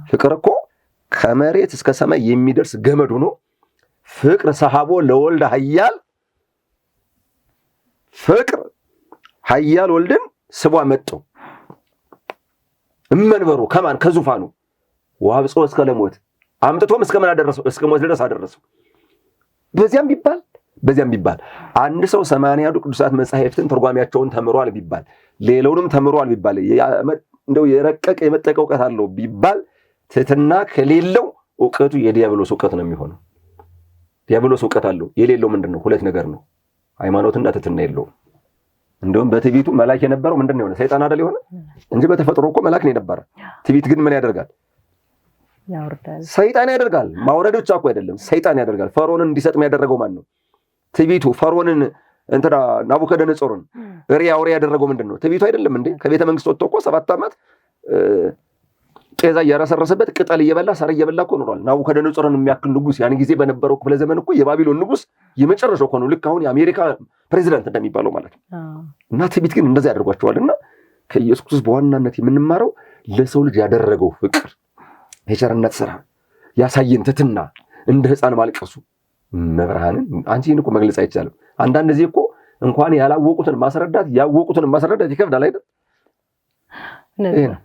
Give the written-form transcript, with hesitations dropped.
ፍቅር እኮ ከመሬት እስከ ሰማይ የሚደርስ ገመድ ሆኖ ፍቅር ሰሃቦ ለወልድ ኃያል ፍቅር ኃያል ወልድን ስቧ መጣው እመንበሩ ከማን ከዙፋኑ ወአብጾ እስከ ለሞት አምጥቶም እስከ ምን አደረሰው እስከ ሞት ድረስ አደረሰው። በዚያም ቢባል አንድ ሰው 80 ቅዱሳት መጻሕፍትን ትርጓሜያቸውን ተምሯል ቢባል ሌላውንም ተምሯል ቢባል እንደው የረቀቀ የመጠቀ ዕውቀት አለው ቢባል ትሕትና ከሌለው ዕውቀቱ የዲያብሎስ ዕውቀት ነው የሚሆነው። ዲያብሎስ ዕውቀት አለው የሌለው ምንድነው? ሁለት ነገር ነው፣ ሃይማኖትና ትሕትና የለውም። እንደውም በትዕቢቱ መልአክ የነበረው ምንድነው የሆነ ሰይጣን አይደል የሆነ እንጂ በተፈጥሮ እኮ መልአክ ነው የነበረ። ትዕቢት ግን ምን ያደርጋል? ያወርዳል። ሰይጣን ያደርጋል። ማውረድ ብቻ እኮ አይደለም ሰይጣን ያደርጋል። ፈርዖንን እንዲሰጥም ያደረገው ማን ነው? ትዕቢቱ። ፈርዖንን እንትና ናቡከደነጾርን ሪያ ያደረገው ምንድነው? ትዕቢቱ አይደለም እንዴ? ከቤተ መንግስት ወጥቶ እኮ 7 ዓመት ጤዛ እያረሰረሰበት ቅጠል እየበላ ሳር እየበላ እኮ ኖሯል። ናቡከደነጾርን የሚያክል ንጉስ ያን ጊዜ በነበረው ክፍለ ዘመን እኮ የባቢሎን ንጉስ የመጨረሻው እኮ ነው። ልክ አሁን የአሜሪካ ፕሬዚዳንት እንደሚባለው ማለት ነው። እና ትዕቢት ግን እንደዛ ያደርጓቸዋልና ከኢየሱስ ክርስቶስ በዋናነት የምንማረው ለሰው ልጅ ያደረገው ፍቅር፣ የቸርነት ስራ፣ ያሳየን ትሕትና፣ እንደ ሕፃን ማልቀሱ መብርሃንን አንቺ ይህን እኮ መግለጽ አይቻልም። አንዳንድ ጊዜ እኮ እንኳን ያላወቁትን ማስረዳት ያወቁትን ማስረዳት ይከብዳል አይደል? ይሄ ነው